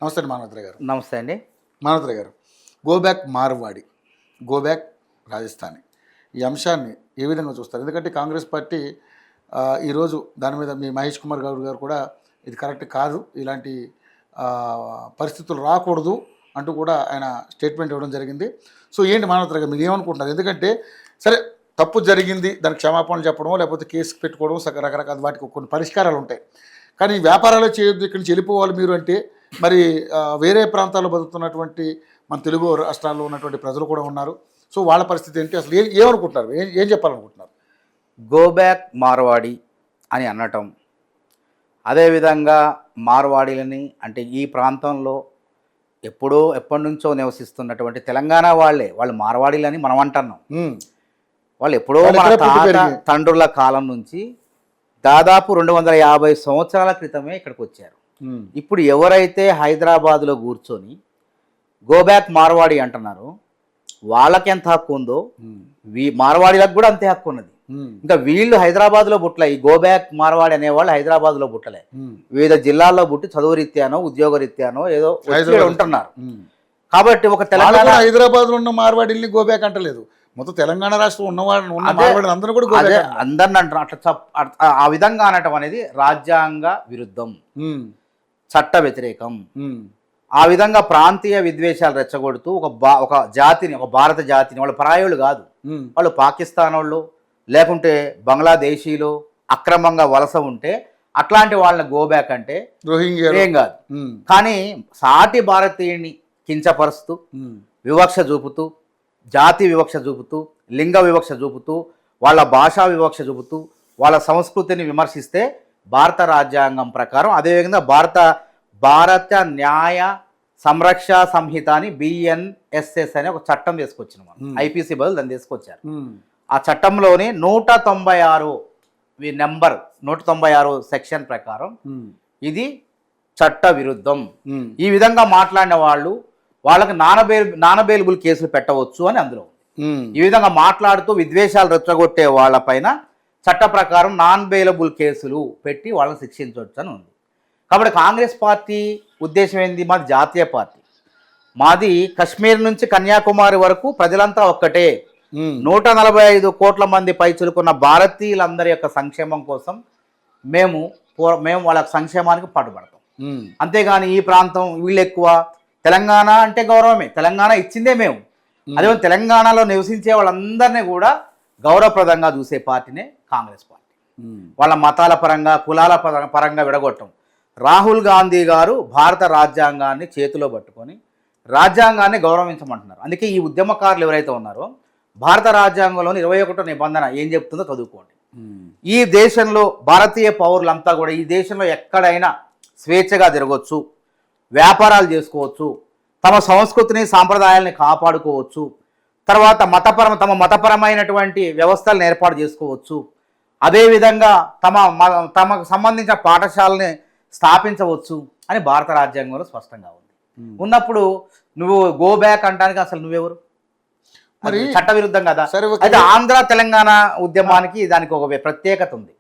నమస్తే అండి మానవత్ర గారు. నమస్తే అండి. మానవత్ర గారు, go back Marwadi, go back Rajasthani, ఈ అంశాన్ని ఏ విధంగా చూస్తారు? ఎందుకంటే కాంగ్రెస్ పార్టీ ఈరోజు దాని మీద మీ మహేష్ కుమార్ గౌడ్ గారు కూడా ఇది కరెక్ట్ కాదు, ఇలాంటి పరిస్థితులు రాకూడదు అంటూ కూడా ఆయన స్టేట్మెంట్ ఇవ్వడం జరిగింది. సో ఏంటి మానవత్ర గారు, మీరు ఏమనుకుంటున్నారు? ఎందుకంటే సరే తప్పు జరిగింది, దానికి క్షమాపణలు చెప్పడం లేకపోతే కేసు పెట్టుకోవడం రకరకాల వాటికి కొన్ని పరిష్కారాలు ఉంటాయి. కానీ వ్యాపారాలు చేయొద్దు, ఇక్కడి నుంచి వెళ్ళిపోవాలి మీరు అంటే మరి వేరే ప్రాంతాల్లో బతుకుతున్నటువంటి మన తెలుగు రాష్ట్రాల్లో ఉన్నటువంటి ప్రజలు కూడా ఉన్నారు. సో వాళ్ళ పరిస్థితి ఏంటి, అసలు ఏమనుకుంటున్నారు, ఏం చెప్పాలనుకుంటున్నారు? గో బ్యాక్ మార్వాడి అని అనటం, అదేవిధంగా మార్వాడీలని అంటే ఈ ప్రాంతంలో ఎప్పటి నుంచో నివసిస్తున్నటువంటి తెలంగాణ వాళ్ళు మార్వాడీలని మనం అంటున్నాం. వాళ్ళు ఎప్పుడో మన తాత తండ్రుల కాలం నుంచి దాదాపు 250 సంవత్సరాల క్రితమే ఇక్కడికి వచ్చారు. ఇప్పుడు ఎవరైతే హైదరాబాద్లో కూర్చొని గోబ్యాక్ మార్వాడి అంటున్నారో వాళ్ళకి ఎంత హక్కు ఉందో మార్వాడీలకు కూడా అంతే హక్కు ఉన్నది. ఇంకా వీళ్ళు హైదరాబాద్లో పుట్టలే, ఈ గోబ్యాక్ మార్వాడి అనేవాళ్ళు హైదరాబాద్లో పుట్టలే, వివిధ జిల్లాల్లో పుట్టి చదువు రీత్యానో ఉద్యోగ రీత్యానో ఏదో ఉంటున్నారు. కాబట్టి ఒక తెలంగాణ హైదరాబాద్లో ఉన్న మార్వాడీల్ని గోబ్యాక్ అంటలేదు, మొత్తం తెలంగాణ రాష్ట్రం ఉన్నవాళ్ళు అందరూ కూడా అందరిని అంటారు. అట్లా ఆ విధంగా అనటం అనేది రాజ్యాంగ విరుద్ధం, చట్ట వ్యతిరేకం. ఆ విధంగా ప్రాంతీయ విద్వేషాలు రెచ్చగొడుతూ ఒక జాతిని, ఒక భారత జాతిని, వాళ్ళు పరాయోళ్ళు కాదు, వాళ్ళు పాకిస్తాన్ వాళ్ళు లేకుంటే బంగ్లాదేశీలో అక్రమంగా వలస ఉంటే అట్లాంటి వాళ్ళని గోబ్యాక్ అంటే ఏం కాదు. కానీ సాటి భారతీయుని కించపరుస్తూ వివక్ష చూపుతూ, జాతి వివక్ష చూపుతూ, లింగ వివక్ష చూపుతూ, వాళ్ళ భాషా వివక్ష చూపుతూ, వాళ్ళ సంస్కృతిని విమర్శిస్తే భారత రాజ్యాంగం ప్రకారం, అదేవిధంగా భారత న్యాయ సంరక్ష సంహిత అని BNSS అనే ఒక చట్టం తీసుకొచ్చిన మనం, IPC బదులు దాన్ని తీసుకొచ్చారు. ఆ చట్టంలోని 196 నెంబర్ 196 సెక్షన్ ప్రకారం ఇది చట్ట విరుద్ధం. ఈ విధంగా మాట్లాడిన వాళ్ళకి నాన్ బెయిలబుల్ కేసులు పెట్టవచ్చు అని అందులో ఉంది. ఈ విధంగా మాట్లాడుతూ విద్వేషాలు రెచ్చగొట్టే వాళ్ళపైన చట్ట ప్రకారం నాన్ బెయిలబుల్ కేసులు పెట్టి వాళ్ళని శిక్షించవచ్చు అని ఉంది. కాబట్టి కాంగ్రెస్ పార్టీ ఉద్దేశం ఏంది? మాది జాతీయ పార్టీ, మాది కశ్మీర్ నుంచి కన్యాకుమారి వరకు ప్రజలంతా ఒక్కటే. 145 కోట్ల మంది పైచులుకున్న భారతీయులందరి యొక్క సంక్షేమం కోసం మేము వాళ్ళ సంక్షేమానికి పాటుపడతాం. అంతేగాని ఈ ప్రాంతం వీళ్ళు ఎక్కువ, తెలంగాణ అంటే గౌరవమే, తెలంగాణ ఇచ్చిందే మేము, అదే తెలంగాణలో నివసించే వాళ్ళందరినీ కూడా గౌరవప్రదంగా చూసే పార్టీనే కాంగ్రెస్ పార్టీ. వాళ్ళ మతాల పరంగా కులాల పరంగా విడగొట్టం. రాహుల్ గాంధీ గారు భారత రాజ్యాంగాన్ని చేతిలో పట్టుకొని రాజ్యాంగాన్ని గౌరవించమంటున్నారు. అందుకే ఈ ఉద్యమకారులు ఎవరైతే ఉన్నారో భారత రాజ్యాంగంలోని 21వ నిబంధన ఏం చెప్తుందో చదువుకోండి. ఈ దేశంలో భారతీయ పౌరులంతా కూడా ఈ దేశంలో ఎక్కడైనా స్వేచ్ఛగా తిరగవచ్చు, వ్యాపారాలు చేసుకోవచ్చు, తమ సంస్కృతిని సాంప్రదాయాలని కాపాడుకోవచ్చు, తర్వాత తమ మతపరమైనటువంటి వ్యవస్థలను ఏర్పాటు చేసుకోవచ్చు, అదేవిధంగా తమకు సంబంధించిన పాఠశాలని స్థాపించవచ్చు అని భారత రాజ్యాంగంలో స్పష్టంగా ఉంది. ఉన్నప్పుడు నువ్వు గో బ్యాక్ అంటానికి అసలు నువ్వెవరు? మరి చట్ట విరుద్ధం కదా. అయితే ఆంధ్ర తెలంగాణ ఉద్యమానికి దానికి ఒక ప్రత్యేకత ఉంది.